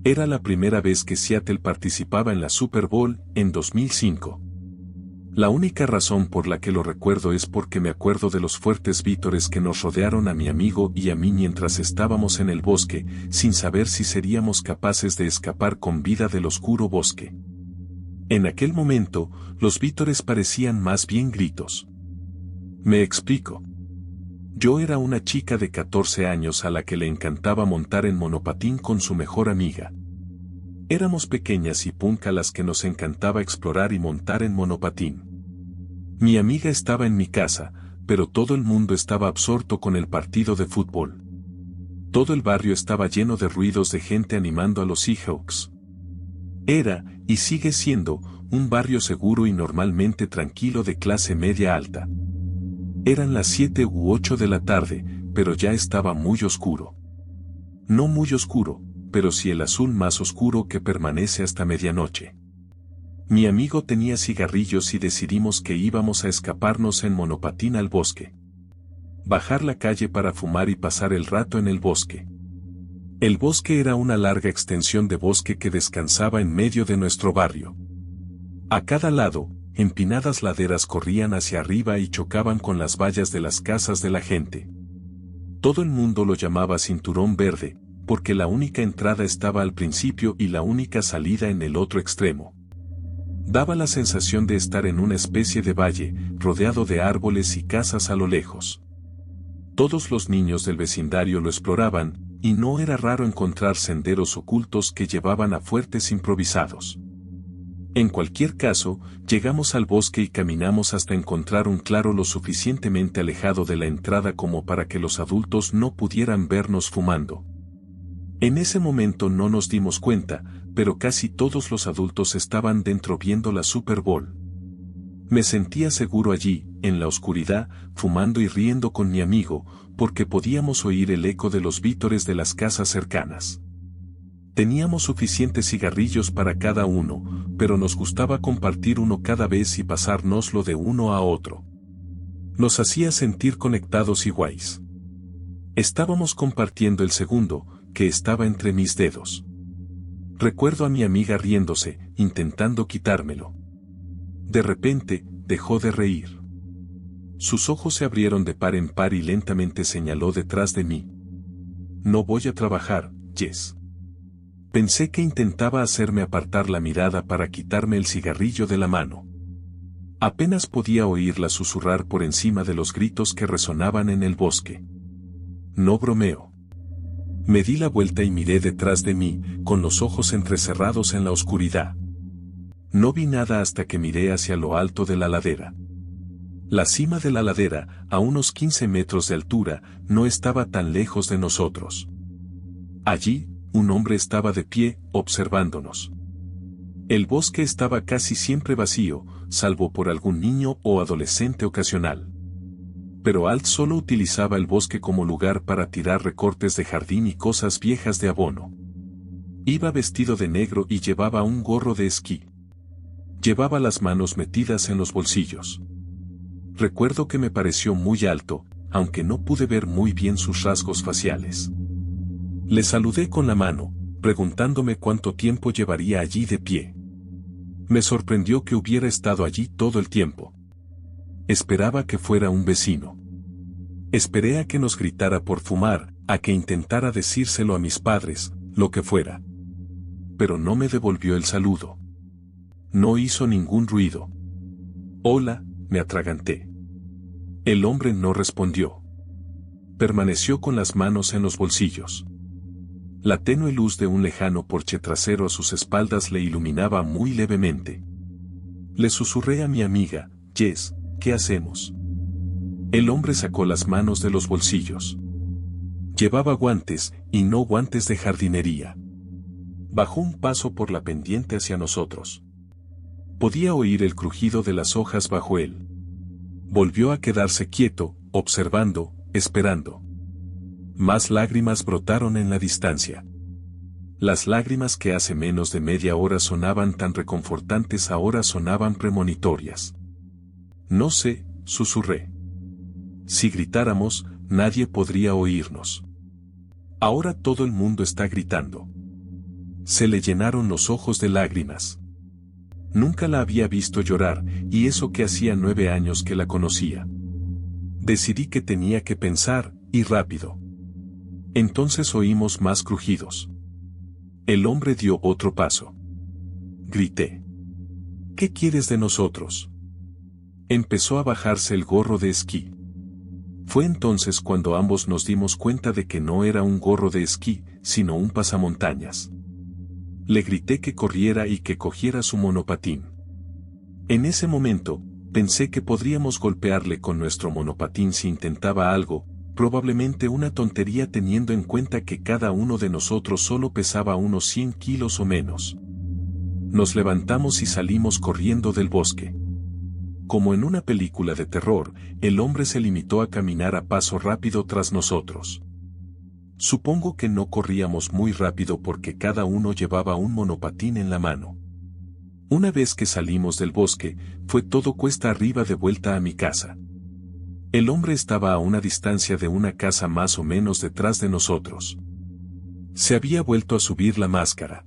Era la primera vez que Seattle participaba en la Super Bowl, en 2005. La única razón por la que lo recuerdo es porque me acuerdo de los fuertes vítores que nos rodearon a mi amigo y a mí mientras estábamos en el bosque, sin saber si seríamos capaces de escapar con vida del oscuro bosque. En aquel momento, los vítores parecían más bien gritos. Me explico. Yo era una chica de 14 años a la que le encantaba montar en monopatín con su mejor amiga. Éramos pequeñas y punk a las que nos encantaba explorar y montar en monopatín. Mi amiga estaba en mi casa, pero todo el mundo estaba absorto con el partido de fútbol. Todo el barrio estaba lleno de ruidos de gente animando a los Seahawks. Era, y sigue siendo, un barrio seguro y normalmente tranquilo de clase media alta. Eran las 7 u 8 de la tarde, pero ya estaba muy oscuro. No muy oscuro, pero sí el azul más oscuro que permanece hasta medianoche. Mi amigo tenía cigarrillos y decidimos que íbamos a escaparnos en monopatín al bosque. Bajar la calle para fumar y pasar el rato en el bosque. El bosque era una larga extensión de bosque que descansaba en medio de nuestro barrio. A cada lado, empinadas laderas corrían hacia arriba y chocaban con las vallas de las casas de la gente. Todo el mundo lo llamaba Cinturón Verde, porque la única entrada estaba al principio y la única salida en el otro extremo. Daba la sensación de estar en una especie de valle, rodeado de árboles y casas a lo lejos. Todos los niños del vecindario lo exploraban, y no era raro encontrar senderos ocultos que llevaban a fuertes improvisados. En cualquier caso, llegamos al bosque y caminamos hasta encontrar un claro lo suficientemente alejado de la entrada como para que los adultos no pudieran vernos fumando. En ese momento no nos dimos cuenta, pero casi todos los adultos estaban dentro viendo la Super Bowl. Me sentía seguro allí, en la oscuridad, fumando y riendo con mi amigo, porque podíamos oír el eco de los vítores de las casas cercanas. Teníamos suficientes cigarrillos para cada uno, pero nos gustaba compartir uno cada vez y pasárnoslo de uno a otro. Nos hacía sentir conectados y guays. Estábamos compartiendo el segundo, que estaba entre mis dedos. Recuerdo a mi amiga riéndose, intentando quitármelo. De repente, dejó de reír. Sus ojos se abrieron de par en par y lentamente señaló detrás de mí. No voy a trabajar, Jess. Pensé que intentaba hacerme apartar la mirada para quitarme el cigarrillo de la mano. Apenas podía oírla susurrar por encima de los gritos que resonaban en el bosque. No bromeo. Me di la vuelta y miré detrás de mí, con los ojos entrecerrados en la oscuridad. No vi nada hasta que miré hacia lo alto de la ladera. La cima de la ladera, a unos 15 metros de altura, no estaba tan lejos de nosotros. Allí, un hombre estaba de pie, observándonos. El bosque estaba casi siempre vacío, salvo por algún niño o adolescente ocasional. Pero Alt solo utilizaba el bosque como lugar para tirar recortes de jardín y cosas viejas de abono. Iba vestido de negro y llevaba un gorro de esquí. Llevaba las manos metidas en los bolsillos. Recuerdo que me pareció muy alto, aunque no pude ver muy bien sus rasgos faciales. Le saludé con la mano, preguntándome cuánto tiempo llevaría allí de pie. Me sorprendió que hubiera estado allí todo el tiempo. Esperaba que fuera un vecino. Esperé a que nos gritara por fumar, a que intentara decírselo a mis padres, lo que fuera. Pero no me devolvió el saludo. No hizo ningún ruido. Hola, me atraganté. El hombre no respondió. Permaneció con las manos en los bolsillos. La tenue luz de un lejano porche trasero a sus espaldas le iluminaba muy levemente. Le susurré a mi amiga, Jess, ¿qué hacemos? El hombre sacó las manos de los bolsillos. Llevaba guantes, y no guantes de jardinería. Bajó un paso por la pendiente hacia nosotros. Podía oír el crujido de las hojas bajo él. Volvió a quedarse quieto, observando, esperando. Más lágrimas brotaron en la distancia. Las lágrimas que hace menos de media hora sonaban tan reconfortantes ahora sonaban premonitorias. No sé, susurré. Si gritáramos, nadie podría oírnos. Ahora todo el mundo está gritando. Se le llenaron los ojos de lágrimas. Nunca la había visto llorar, y eso que hacía 9 años que la conocía. Decidí que tenía que pensar, y rápido. Entonces oímos más crujidos. El hombre dio otro paso. Grité. ¿Qué quieres de nosotros? Empezó a bajarse el gorro de esquí. Fue entonces cuando ambos nos dimos cuenta de que no era un gorro de esquí, sino un pasamontañas. Le grité que corriera y que cogiera su monopatín. En ese momento, pensé que podríamos golpearle con nuestro monopatín si intentaba algo, probablemente una tontería teniendo en cuenta que cada uno de nosotros solo pesaba unos 100 kilos o menos. Nos levantamos y salimos corriendo del bosque. Como en una película de terror, el hombre se limitó a caminar a paso rápido tras nosotros. Supongo que no corríamos muy rápido porque cada uno llevaba un monopatín en la mano. Una vez que salimos del bosque, fue todo cuesta arriba de vuelta a mi casa. El hombre estaba a una distancia de una casa más o menos detrás de nosotros. Se había vuelto a subir la máscara.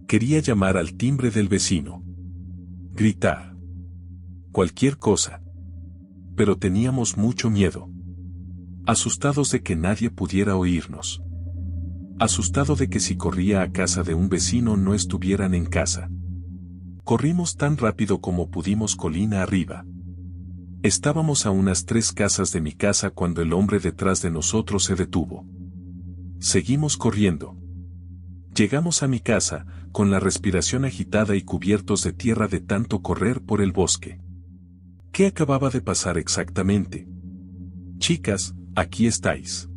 Quería llamar al timbre del vecino. Gritar. Cualquier cosa. Pero teníamos mucho miedo. Asustados de que nadie pudiera oírnos. Asustado de que si corría a casa de un vecino no estuvieran en casa. Corrimos tan rápido como pudimos colina arriba. Estábamos a unas 3 casas de mi casa cuando el hombre detrás de nosotros se detuvo. Seguimos corriendo. Llegamos a mi casa, con la respiración agitada y cubiertos de tierra de tanto correr por el bosque. ¿Qué acababa de pasar exactamente? Chicas, aquí estáis.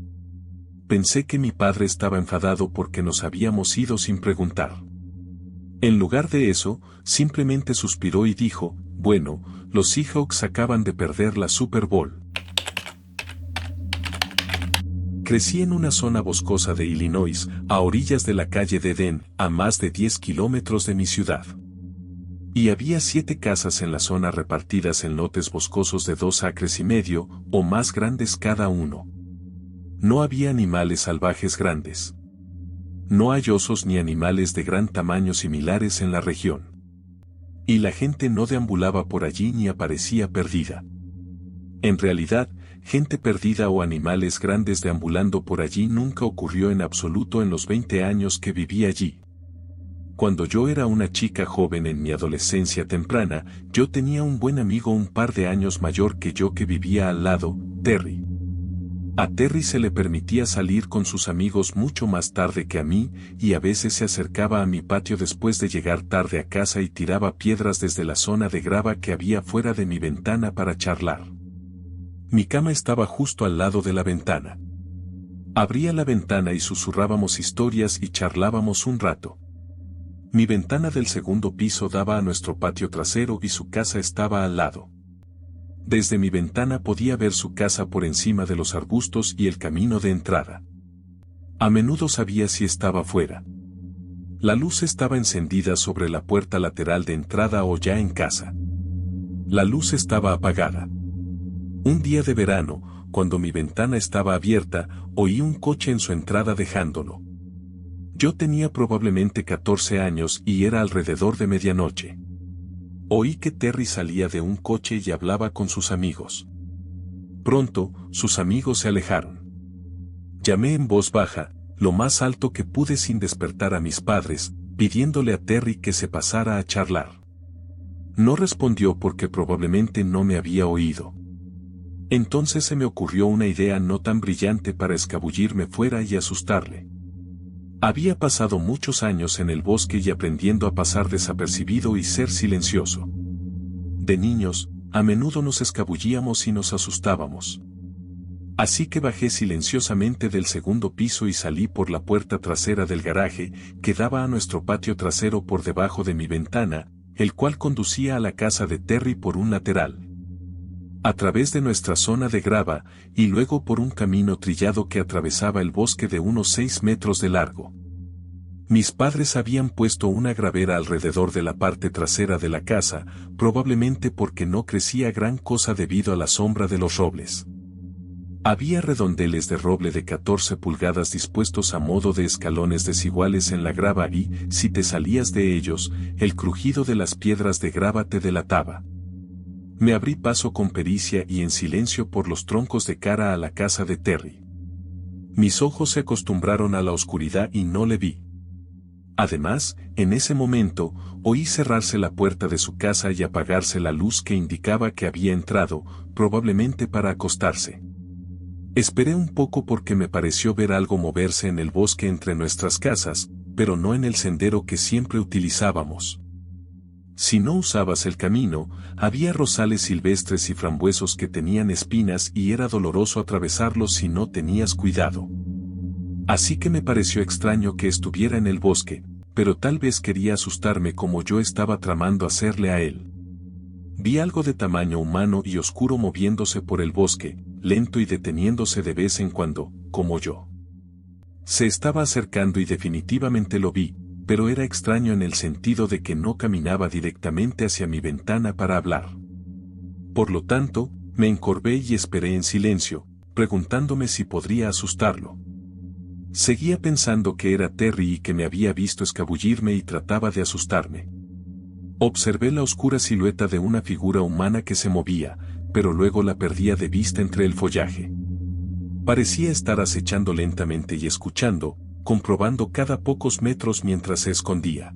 Pensé que mi padre estaba enfadado porque nos habíamos ido sin preguntar. En lugar de eso, simplemente suspiró y dijo, bueno, los Seahawks acaban de perder la Super Bowl. Crecí en una zona boscosa de Illinois, a orillas de la calle de Eden, a más de 10 kilómetros de mi ciudad. Y había 7 casas en la zona repartidas en lotes boscosos de 2 acres y medio, o más grandes cada uno. No había animales salvajes grandes. No hay osos ni animales de gran tamaño similares en la región. Y la gente no deambulaba por allí ni aparecía perdida. En realidad, gente perdida o animales grandes deambulando por allí nunca ocurrió en absoluto en los 20 años que viví allí. Cuando yo era una chica joven en mi adolescencia temprana, yo tenía un buen amigo un par de años mayor que yo que vivía al lado, Terry. A Terry se le permitía salir con sus amigos mucho más tarde que a mí, y a veces se acercaba a mi patio después de llegar tarde a casa y tiraba piedras desde la zona de grava que había fuera de mi ventana para charlar. Mi cama estaba justo al lado de la ventana. Abría la ventana y susurrábamos historias y charlábamos un rato. Mi ventana del segundo piso daba a nuestro patio trasero y su casa estaba al lado. Desde mi ventana podía ver su casa por encima de los arbustos y el camino de entrada. A menudo sabía si estaba fuera. La luz estaba encendida sobre la puerta lateral de entrada o ya en casa. La luz estaba apagada. Un día de verano, cuando mi ventana estaba abierta, oí un coche en su entrada dejándolo. Yo tenía probablemente 14 años y era alrededor de medianoche. Oí que Terry salía de un coche y hablaba con sus amigos. Pronto, sus amigos se alejaron. Llamé en voz baja, lo más alto que pude sin despertar a mis padres, pidiéndole a Terry que se pasara a charlar. No respondió porque probablemente no me había oído. Entonces se me ocurrió una idea no tan brillante para escabullirme fuera y asustarle. Había pasado muchos años en el bosque y aprendiendo a pasar desapercibido y ser silencioso. De niños, a menudo nos escabullíamos y nos asustábamos. Así que bajé silenciosamente del segundo piso y salí por la puerta trasera del garaje, que daba a nuestro patio trasero por debajo de mi ventana, el cual conducía a la casa de Terry por un lateral. A través de nuestra zona de grava, y luego por un camino trillado que atravesaba el bosque de unos 6 metros de largo. Mis padres habían puesto una gravera alrededor de la parte trasera de la casa, probablemente porque no crecía gran cosa debido a la sombra de los robles. Había redondeles de roble de 14 pulgadas dispuestos a modo de escalones desiguales en la grava y, si te salías de ellos, el crujido de las piedras de grava te delataba. Me abrí paso con pericia y en silencio por los troncos de cara a la casa de Terry. Mis ojos se acostumbraron a la oscuridad y no le vi. Además, en ese momento, oí cerrarse la puerta de su casa y apagarse la luz que indicaba que había entrado, probablemente para acostarse. Esperé un poco porque me pareció ver algo moverse en el bosque entre nuestras casas, pero no en el sendero que siempre utilizábamos. Si no usabas el camino, había rosales silvestres y frambuesos que tenían espinas y era doloroso atravesarlos si no tenías cuidado. Así que me pareció extraño que estuviera en el bosque, pero tal vez quería asustarme como yo estaba tramando hacerle a él. Vi algo de tamaño humano y oscuro moviéndose por el bosque, lento y deteniéndose de vez en cuando, como yo. Se estaba acercando y definitivamente lo vi, pero era extraño en el sentido de que no caminaba directamente hacia mi ventana para hablar. Por lo tanto, me encorvé y esperé en silencio, preguntándome si podría asustarlo. Seguía pensando que era Terry y que me había visto escabullirme y trataba de asustarme. Observé la oscura silueta de una figura humana que se movía, pero luego la perdía de vista entre el follaje. Parecía estar acechando lentamente y escuchando, comprobando cada pocos metros mientras se escondía.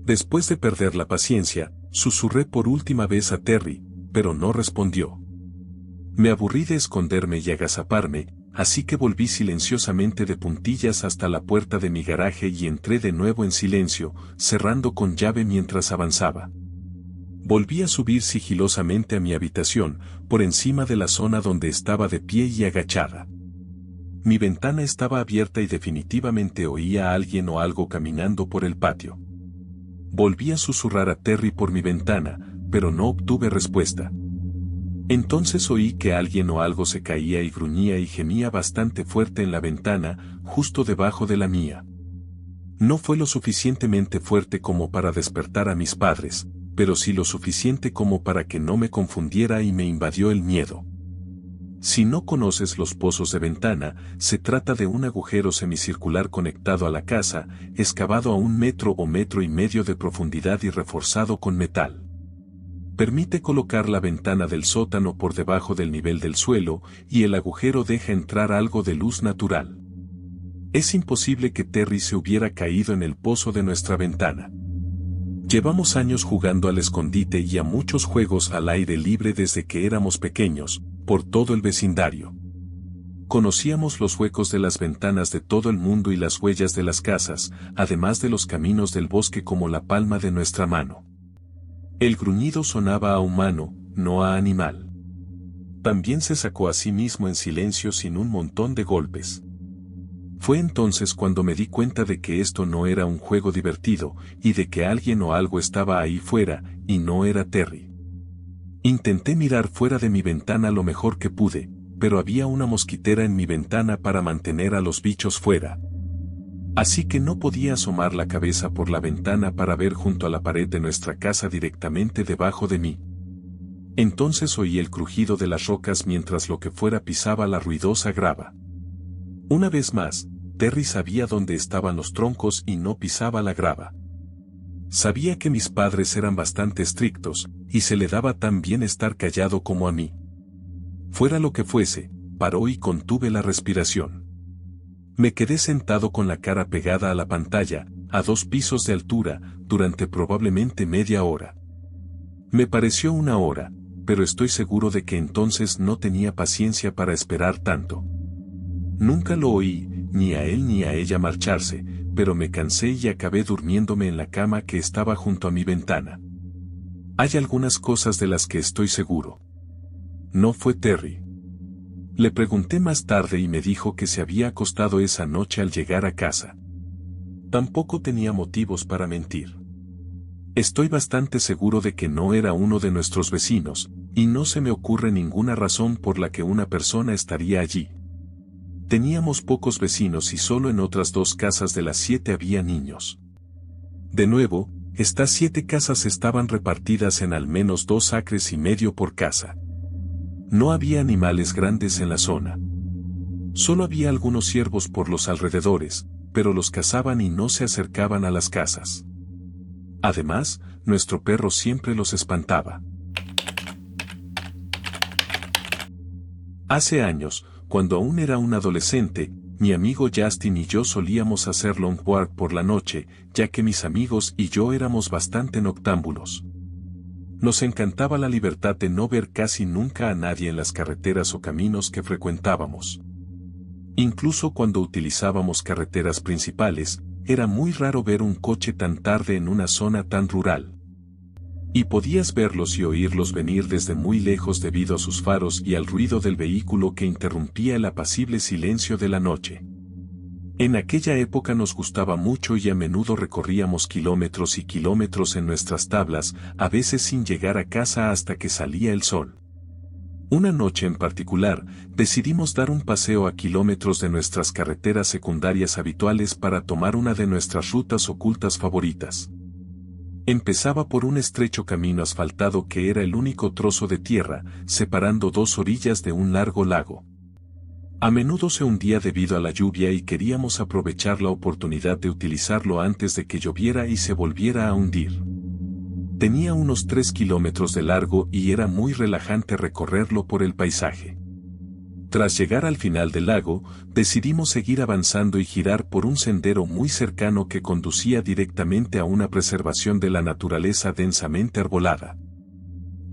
Después de perder la paciencia, susurré por última vez a Terry, pero no respondió. Me aburrí de esconderme y agazaparme, así que volví silenciosamente de puntillas hasta la puerta de mi garaje y entré de nuevo en silencio, cerrando con llave mientras avanzaba. Volví a subir sigilosamente a mi habitación, por encima de la zona donde estaba de pie y agachada. Mi ventana estaba abierta y definitivamente oía a alguien o algo caminando por el patio. Volví a susurrar a Terry por mi ventana, pero no obtuve respuesta. Entonces oí que alguien o algo se caía y gruñía y gemía bastante fuerte en la ventana, justo debajo de la mía. No fue lo suficientemente fuerte como para despertar a mis padres, pero sí lo suficiente como para que no me confundiera y me invadió el miedo. Si no conoces los pozos de ventana, se trata de un agujero semicircular conectado a la casa, excavado a 1 metro o 1,5 metros de profundidad y reforzado con metal. Permite colocar la ventana del sótano por debajo del nivel del suelo, y el agujero deja entrar algo de luz natural. Es imposible que Terry se hubiera caído en el pozo de nuestra ventana. Llevamos años jugando al escondite y a muchos juegos al aire libre desde que éramos pequeños, por todo el vecindario. Conocíamos los huecos de las ventanas de todo el mundo y las huellas de las casas, además de los caminos del bosque como la palma de nuestra mano. El gruñido sonaba a humano, no a animal. También se sacó a sí mismo en silencio sin un montón de golpes. Fue entonces cuando me di cuenta de que esto no era un juego divertido, y de que alguien o algo estaba ahí fuera, y no era Terry. Intenté mirar fuera de mi ventana lo mejor que pude, pero había una mosquitera en mi ventana para mantener a los bichos fuera. Así que no podía asomar la cabeza por la ventana para ver junto a la pared de nuestra casa directamente debajo de mí. Entonces oí el crujido de las rocas mientras lo que fuera pisaba la ruidosa grava. Una vez más, Terry sabía dónde estaban los troncos y no pisaba la grava. Sabía que mis padres eran bastante estrictos, y se le daba tan bien estar callado como a mí. Fuera lo que fuese, paró y contuve la respiración. Me quedé sentado con la cara pegada a la pantalla, a 2 pisos de altura, durante probablemente media hora. Me pareció 1 hora, pero estoy seguro de que entonces no tenía paciencia para esperar tanto. Nunca lo oí, ni a él ni a ella marcharse, pero me cansé y acabé durmiéndome en la cama que estaba junto a mi ventana. Hay algunas cosas de las que estoy seguro. No fue Terry. Le pregunté más tarde y me dijo que se había acostado esa noche al llegar a casa. Tampoco tenía motivos para mentir. Estoy bastante seguro de que no era uno de nuestros vecinos, y no se me ocurre ninguna razón por la que una persona estaría allí. Teníamos pocos vecinos y solo en otras 2 casas de las 7 había niños. De nuevo, estas 7 casas estaban repartidas en al menos 2,5 acres por casa. No había animales grandes en la zona. Solo había algunos ciervos por los alrededores, pero los cazaban y no se acercaban a las casas. Además, nuestro perro siempre los espantaba. Hace años, cuando aún era un adolescente, mi amigo Justin y yo solíamos hacer long walk por la noche, ya que mis amigos y yo éramos bastante noctámbulos. Nos encantaba la libertad de no ver casi nunca a nadie en las carreteras o caminos que frecuentábamos. Incluso cuando utilizábamos carreteras principales, era muy raro ver un coche tan tarde en una zona tan rural. Y podías verlos y oírlos venir desde muy lejos debido a sus faros y al ruido del vehículo que interrumpía el apacible silencio de la noche. En aquella época nos gustaba mucho y a menudo recorríamos kilómetros y kilómetros en nuestras tablas, a veces sin llegar a casa hasta que salía el sol. Una noche en particular, decidimos dar un paseo a kilómetros de nuestras carreteras secundarias habituales para tomar una de nuestras rutas ocultas favoritas. Empezaba por un estrecho camino asfaltado que era el único trozo de tierra, separando dos orillas de un largo lago. A menudo se hundía debido a la lluvia y queríamos aprovechar la oportunidad de utilizarlo antes de que lloviera y se volviera a hundir. Tenía unos 3 kilómetros de largo y era muy relajante recorrerlo por el paisaje. Tras llegar al final del lago, decidimos seguir avanzando y girar por un sendero muy cercano que conducía directamente a una preservación de la naturaleza densamente arbolada.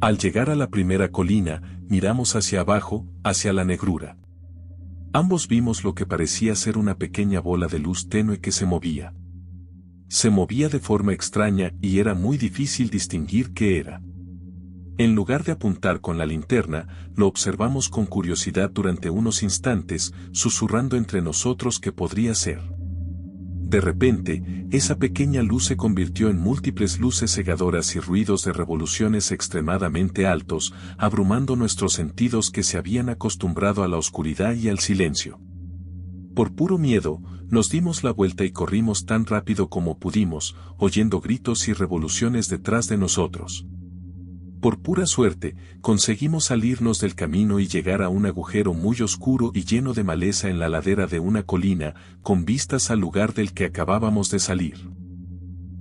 Al llegar a la primera colina, miramos hacia abajo, hacia la negrura. Ambos vimos lo que parecía ser una pequeña bola de luz tenue que se movía. Se movía de forma extraña y era muy difícil distinguir qué era. En lugar de apuntar con la linterna, lo observamos con curiosidad durante unos instantes, susurrando entre nosotros qué podría ser. De repente, esa pequeña luz se convirtió en múltiples luces cegadoras y ruidos de revoluciones extremadamente altos, abrumando nuestros sentidos que se habían acostumbrado a la oscuridad y al silencio. Por puro miedo, nos dimos la vuelta y corrimos tan rápido como pudimos, oyendo gritos y revoluciones detrás de nosotros. Por pura suerte, conseguimos salirnos del camino y llegar a un agujero muy oscuro y lleno de maleza en la ladera de una colina, con vistas al lugar del que acabábamos de salir.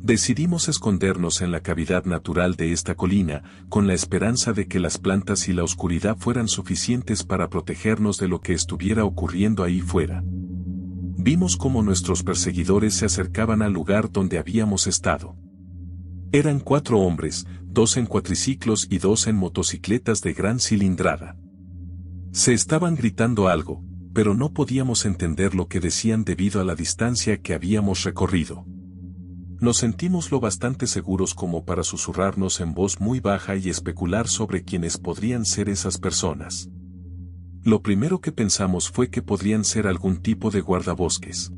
Decidimos escondernos en la cavidad natural de esta colina, con la esperanza de que las plantas y la oscuridad fueran suficientes para protegernos de lo que estuviera ocurriendo ahí fuera. Vimos cómo nuestros perseguidores se acercaban al lugar donde habíamos estado. Eran 4 hombres, 2 en cuatriciclos y 2 en motocicletas de gran cilindrada. Se estaban gritando algo, pero no podíamos entender lo que decían debido a la distancia que habíamos recorrido. Nos sentimos lo bastante seguros como para susurrarnos en voz muy baja y especular sobre quiénes podrían ser esas personas. Lo primero que pensamos fue que podrían ser algún tipo de guardabosques.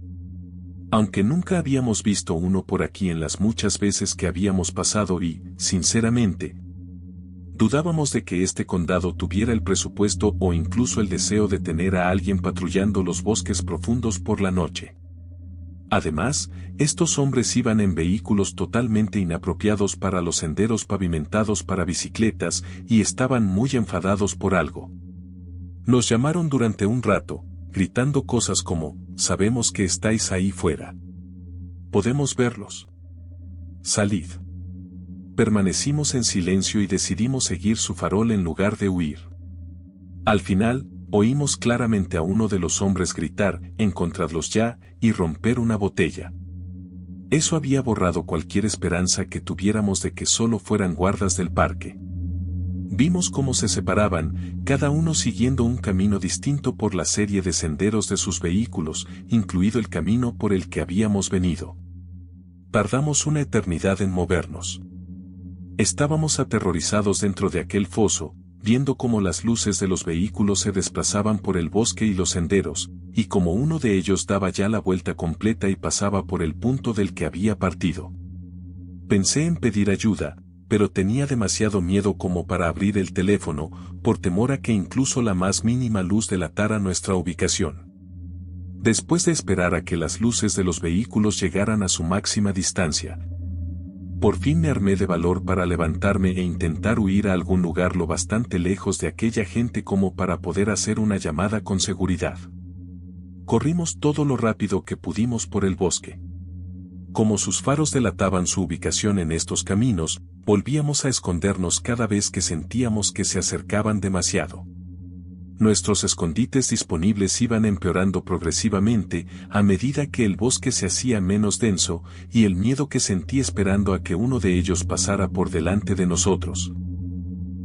Aunque nunca habíamos visto uno por aquí en las muchas veces que habíamos pasado y, sinceramente, dudábamos de que este condado tuviera el presupuesto o incluso el deseo de tener a alguien patrullando los bosques profundos por la noche. Además, estos hombres iban en vehículos totalmente inapropiados para los senderos pavimentados para bicicletas y estaban muy enfadados por algo. Nos llamaron durante un rato, gritando cosas como, sabemos que estáis ahí fuera. Podemos verlos. Salid. Permanecimos en silencio y decidimos seguir su farol en lugar de huir. Al final, oímos claramente a uno de los hombres gritar, encontradlos ya, y romper una botella. Eso había borrado cualquier esperanza que tuviéramos de que solo fueran guardas del parque. Vimos cómo se separaban, cada uno siguiendo un camino distinto por la serie de senderos de sus vehículos, incluido el camino por el que habíamos venido. Tardamos una eternidad en movernos. Estábamos aterrorizados dentro de aquel foso, viendo cómo las luces de los vehículos se desplazaban por el bosque y los senderos, y como uno de ellos daba ya la vuelta completa y pasaba por el punto del que había partido. Pensé en pedir ayuda, pero tenía demasiado miedo como para abrir el teléfono, por temor a que incluso la más mínima luz delatara nuestra ubicación. Después de esperar a que las luces de los vehículos llegaran a su máxima distancia, Por fin me armé de valor para levantarme e intentar huir a algún lugar lo bastante lejos de aquella gente como para poder hacer una llamada con seguridad. Corrimos todo lo rápido que pudimos por el bosque. Como sus faros delataban su ubicación en estos caminos, volvíamos a escondernos cada vez que sentíamos que se acercaban demasiado. Nuestros escondites disponibles iban empeorando progresivamente a medida que el bosque se hacía menos denso y el miedo que sentí esperando a que uno de ellos pasara por delante de nosotros.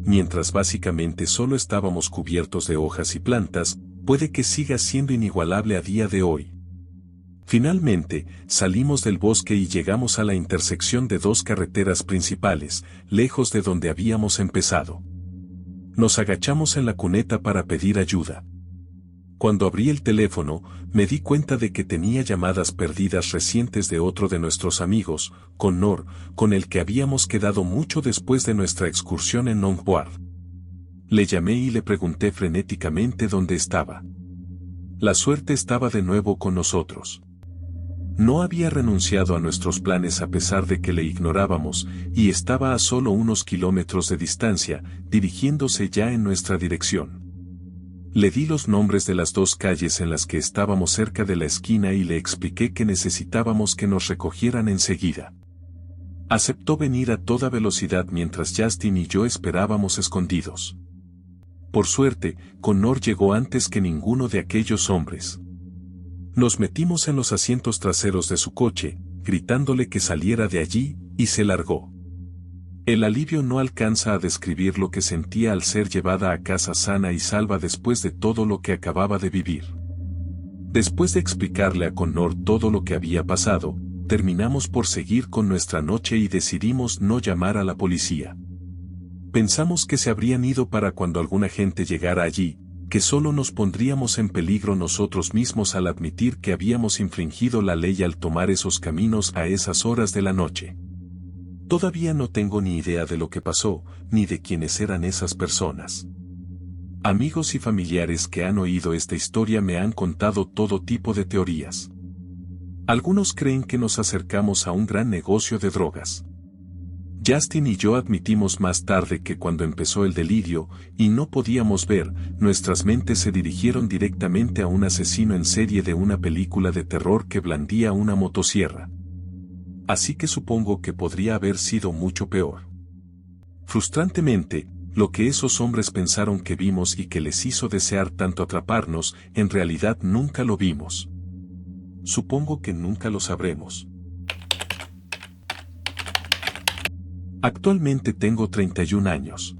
Mientras básicamente solo estábamos cubiertos de hojas y plantas, puede que siga siendo inigualable a día de hoy. Finalmente, salimos del bosque y llegamos a la intersección de dos carreteras principales, lejos de donde habíamos empezado. Nos agachamos en la cuneta para pedir ayuda. Cuando abrí el teléfono, me di cuenta de que tenía llamadas perdidas recientes de otro de nuestros amigos, Connor, con el que habíamos quedado mucho después de nuestra excursión en Longboard. Le llamé y le pregunté frenéticamente dónde estaba. La suerte estaba de nuevo con nosotros. No había renunciado a nuestros planes a pesar de que le ignorábamos, y estaba a solo unos kilómetros de distancia, dirigiéndose ya en nuestra dirección. Le di los nombres de las dos calles en las que estábamos cerca de la esquina y le expliqué que necesitábamos que nos recogieran enseguida. Aceptó venir a toda velocidad mientras Justin y yo esperábamos escondidos. Por suerte, Connor llegó antes que ninguno de aquellos hombres. Nos metimos en los asientos traseros de su coche, gritándole que saliera de allí, y se largó. El alivio no alcanza a describir lo que sentía al ser llevada a casa sana y salva después de todo lo que acababa de vivir. Después de explicarle a Connor todo lo que había pasado, terminamos por seguir con nuestra noche y decidimos no llamar a la policía. Pensamos que se habrían ido para cuando alguna gente llegara allí, que solo nos pondríamos en peligro nosotros mismos al admitir que habíamos infringido la ley al tomar esos caminos a esas horas de la noche. Todavía no tengo ni idea de lo que pasó, ni de quiénes eran esas personas. Amigos y familiares que han oído esta historia me han contado todo tipo de teorías. Algunos creen que nos acercamos a un gran negocio de drogas. Justin y yo admitimos más tarde que cuando empezó el delirio, y no podíamos ver, nuestras mentes se dirigieron directamente a un asesino en serie de una película de terror que blandía una motosierra. Así que supongo que podría haber sido mucho peor. Frustrantemente, lo que esos hombres pensaron que vimos y que les hizo desear tanto atraparnos, en realidad nunca lo vimos. Supongo que nunca lo sabremos. Actualmente tengo 31 años.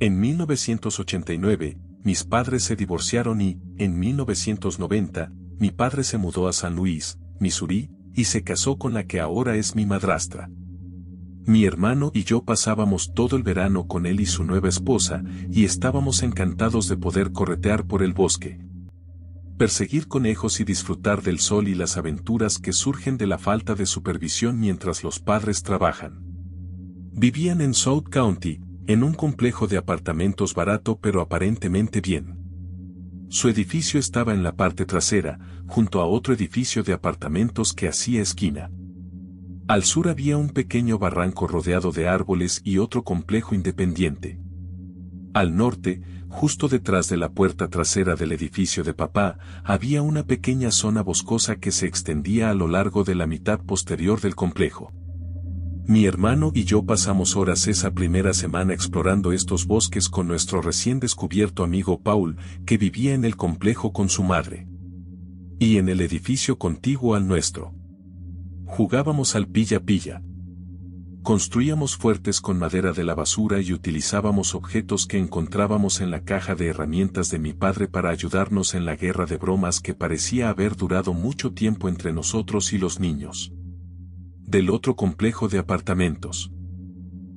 En 1989, mis padres se divorciaron y, en 1990, mi padre se mudó a San Luis, Missouri, y se casó con la que ahora es mi madrastra. Mi hermano y yo pasábamos todo el verano con él y su nueva esposa, y estábamos encantados de poder corretear por el bosque, perseguir conejos y disfrutar del sol y las aventuras que surgen de la falta de supervisión mientras los padres trabajan. Vivían en South County, en un complejo de apartamentos barato pero aparentemente bien. Su edificio estaba en la parte trasera, junto a otro edificio de apartamentos que hacía esquina. Al sur había un pequeño barranco rodeado de árboles y otro complejo independiente. Al norte, justo detrás de la puerta trasera del edificio de papá, había una pequeña zona boscosa que se extendía a lo largo de la mitad posterior del complejo. Mi hermano y yo pasamos horas esa primera semana explorando estos bosques con nuestro recién descubierto amigo Paul, que vivía en el complejo con su madre. Y en el edificio contiguo al nuestro. Jugábamos al pilla-pilla. Construíamos fuertes con madera de la basura y utilizábamos objetos que encontrábamos en la caja de herramientas de mi padre para ayudarnos en la guerra de bromas que parecía haber durado mucho tiempo entre nosotros y los niños del otro complejo de apartamentos.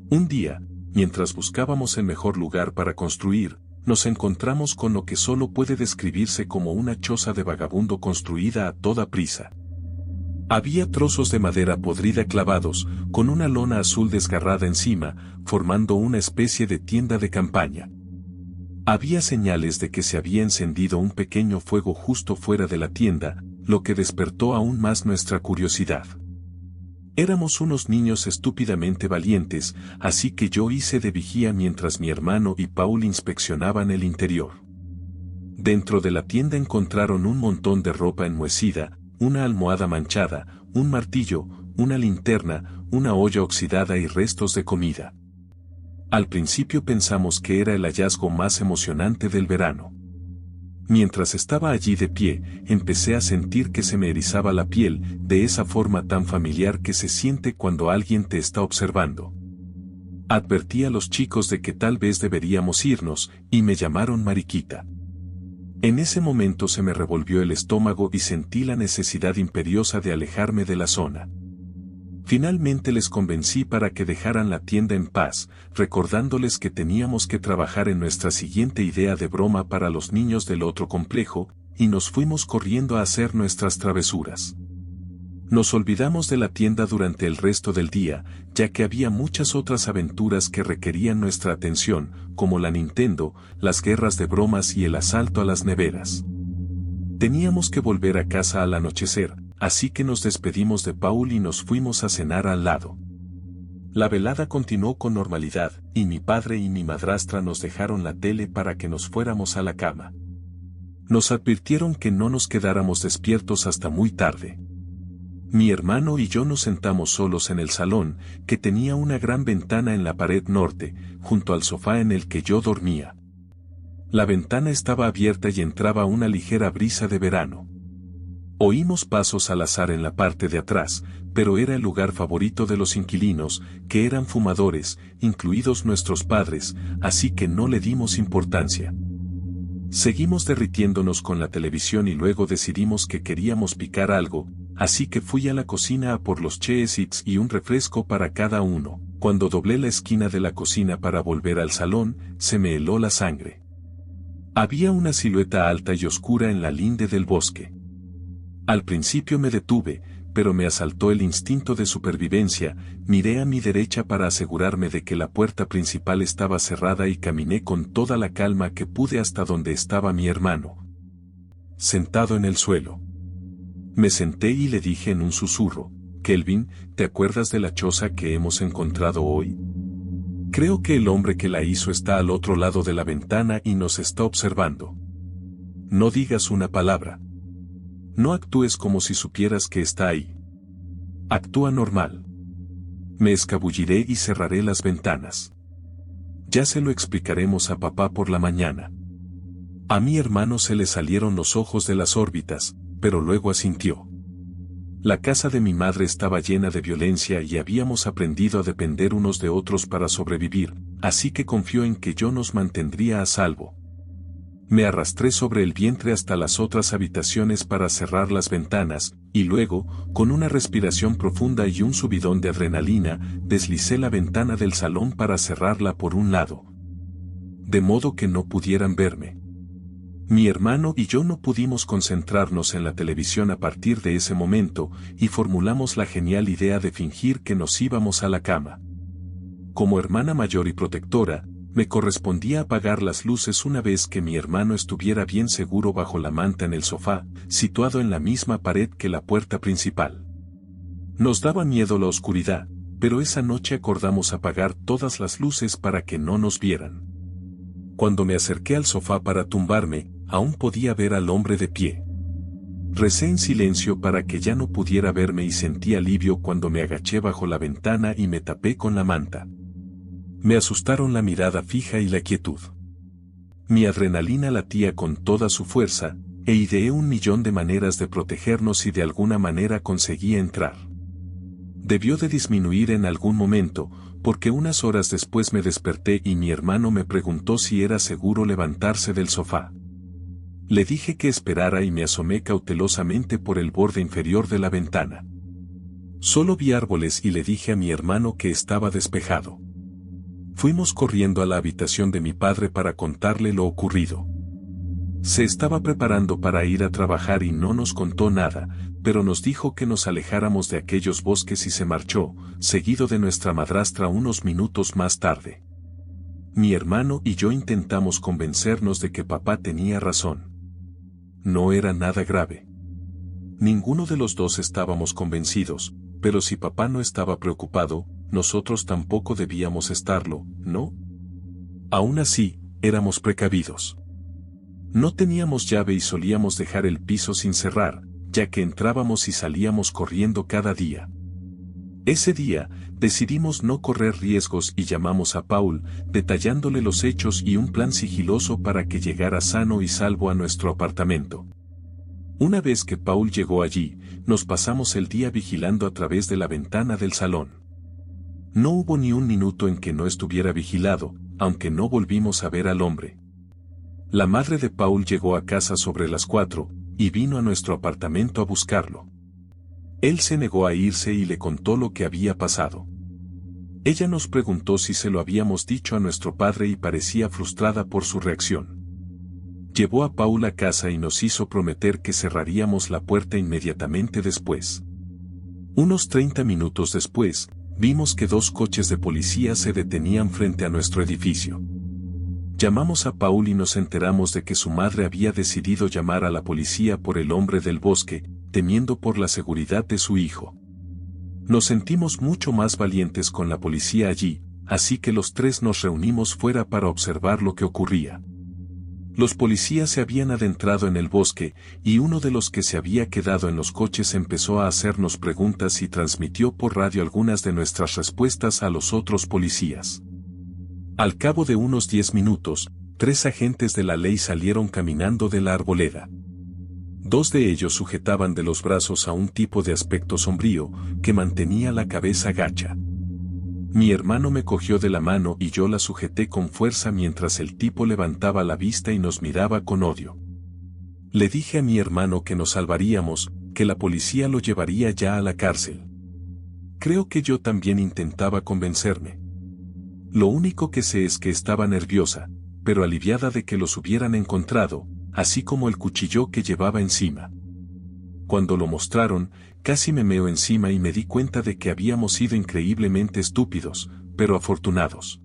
Un día, mientras buscábamos el mejor lugar para construir, nos encontramos con lo que solo puede describirse como una choza de vagabundo construida a toda prisa. Había trozos de madera podrida clavados, con una lona azul desgarrada encima, formando una especie de tienda de campaña. Había señales de que se había encendido un pequeño fuego justo fuera de la tienda, lo que despertó aún más nuestra curiosidad. Éramos unos niños estúpidamente valientes, así que yo hice de vigía mientras mi hermano y Paul inspeccionaban el interior. Dentro de la tienda encontraron un montón de ropa enmohecida, una almohada manchada, un martillo, una linterna, una olla oxidada y restos de comida. Al principio pensamos que era el hallazgo más emocionante del verano. Mientras estaba allí de pie, empecé a sentir que se me erizaba la piel, de esa forma tan familiar que se siente cuando alguien te está observando. Advertí a los chicos de que tal vez deberíamos irnos, y me llamaron mariquita. En ese momento se me revolvió el estómago y sentí la necesidad imperiosa de alejarme de la zona. Finalmente les convencí para que dejaran la tienda en paz, recordándoles que teníamos que trabajar en nuestra siguiente idea de broma para los niños del otro complejo, y nos fuimos corriendo a hacer nuestras travesuras. Nos olvidamos de la tienda durante el resto del día, ya que había muchas otras aventuras que requerían nuestra atención, como la Nintendo, las guerras de bromas y el asalto a las neveras. Teníamos que volver a casa al anochecer, así que nos despedimos de Paul y nos fuimos a cenar al lado. La velada continuó con normalidad, y mi padre y mi madrastra nos dejaron la tele para que nos fuéramos a la cama. Nos advirtieron que no nos quedáramos despiertos hasta muy tarde. Mi hermano y yo nos sentamos solos en el salón, que tenía una gran ventana en la pared norte, junto al sofá en el que yo dormía. La ventana estaba abierta y entraba una ligera brisa de verano. Oímos pasos al azar en la parte de atrás, pero era el lugar favorito de los inquilinos, que eran fumadores, incluidos nuestros padres, así que no le dimos importancia. Seguimos derritiéndonos con la televisión y luego decidimos que queríamos picar algo, así que fui a la cocina a por los Cheez-Its y un refresco para cada uno. Cuando doblé la esquina de la cocina para volver al salón, se me heló la sangre. Había una silueta alta y oscura en la linde del bosque. Al principio me detuve, pero me asaltó el instinto de supervivencia, miré a mi derecha para asegurarme de que la puerta principal estaba cerrada y caminé con toda la calma que pude hasta donde estaba mi hermano, sentado en el suelo. Me senté y le dije en un susurro, Kelvin, ¿te acuerdas de la choza que hemos encontrado hoy? Creo que el hombre que la hizo está al otro lado de la ventana y nos está observando. No digas una palabra. No actúes como si supieras que está ahí. Actúa normal. Me escabulliré y cerraré las ventanas. Ya se lo explicaremos a papá por la mañana. A mi hermano se le salieron los ojos de las órbitas, pero luego asintió. La casa de mi madre estaba llena de violencia y habíamos aprendido a depender unos de otros para sobrevivir, así que confió en que yo nos mantendría a salvo. Me arrastré sobre el vientre hasta las otras habitaciones para cerrar las ventanas, y luego, con una respiración profunda y un subidón de adrenalina, deslicé la ventana del salón para cerrarla por un lado. De modo que no pudieran verme. Mi hermano y yo no pudimos concentrarnos en la televisión a partir de ese momento, y formulamos la genial idea de fingir que nos íbamos a la cama. Como hermana mayor y protectora, me correspondía apagar las luces una vez que mi hermano estuviera bien seguro bajo la manta en el sofá, situado en la misma pared que la puerta principal. Nos daba miedo la oscuridad, pero esa noche acordamos apagar todas las luces para que no nos vieran. Cuando me acerqué al sofá para tumbarme, aún podía ver al hombre de pie. Recé en silencio para que ya no pudiera verme y sentí alivio cuando me agaché bajo la ventana y me tapé con la manta. Me asustaron la mirada fija y la quietud. Mi adrenalina latía con toda su fuerza, e ideé 1.000.000 de maneras de protegernos y de alguna manera conseguí entrar. Debió de disminuir en algún momento, porque unas horas después me desperté y mi hermano me preguntó si era seguro levantarse del sofá. Le dije que esperara y me asomé cautelosamente por el borde inferior de la ventana. Solo vi árboles y le dije a mi hermano que estaba despejado. Fuimos corriendo a la habitación de mi padre para contarle lo ocurrido. Se estaba preparando para ir a trabajar y no nos contó nada, pero nos dijo que nos alejáramos de aquellos bosques y se marchó, seguido de nuestra madrastra unos minutos más tarde. Mi hermano y yo intentamos convencernos de que papá tenía razón. No era nada grave. Ninguno de los dos estábamos convencidos, pero si papá no estaba preocupado, nosotros tampoco debíamos estarlo, ¿no? Aún así, éramos precavidos. No teníamos llave y solíamos dejar el piso sin cerrar, ya que entrábamos y salíamos corriendo cada día. Ese día, decidimos no correr riesgos y llamamos a Paul, detallándole los hechos y un plan sigiloso para que llegara sano y salvo a nuestro apartamento. Una vez que Paul llegó allí, nos pasamos el día vigilando a través de la ventana del salón. No hubo ni un minuto en que no estuviera vigilado, aunque no volvimos a ver al hombre. La madre de Paul llegó a casa sobre las 4, y vino a nuestro apartamento a buscarlo. Él se negó a irse y le contó lo que había pasado. Ella nos preguntó si se lo habíamos dicho a nuestro padre y parecía frustrada por su reacción. Llevó a Paul a casa y nos hizo prometer que cerraríamos la puerta inmediatamente después. Unos 30 minutos después, vimos que 2 coches de policía se detenían frente a nuestro edificio. Llamamos a Paul y nos enteramos de que su madre había decidido llamar a la policía por el hombre del bosque, temiendo por la seguridad de su hijo. Nos sentimos mucho más valientes con la policía allí, así que los 3 nos reunimos fuera para observar lo que ocurría. Los policías se habían adentrado en el bosque, y uno de los que se había quedado en los coches empezó a hacernos preguntas y transmitió por radio algunas de nuestras respuestas a los otros policías. Al cabo de unos 10 minutos, 3 agentes de la ley salieron caminando de la arboleda. 2 de ellos sujetaban de los brazos a un tipo de aspecto sombrío, que mantenía la cabeza gacha. Mi hermano me cogió de la mano y yo la sujeté con fuerza mientras el tipo levantaba la vista y nos miraba con odio. Le dije a mi hermano que nos salvaríamos, que la policía lo llevaría ya a la cárcel. Creo que yo también intentaba convencerme. Lo único que sé es que estaba nerviosa, pero aliviada de que los hubieran encontrado, así como el cuchillo que llevaba encima. Cuando lo mostraron, casi me meo encima y me di cuenta de que habíamos sido increíblemente estúpidos, pero afortunados.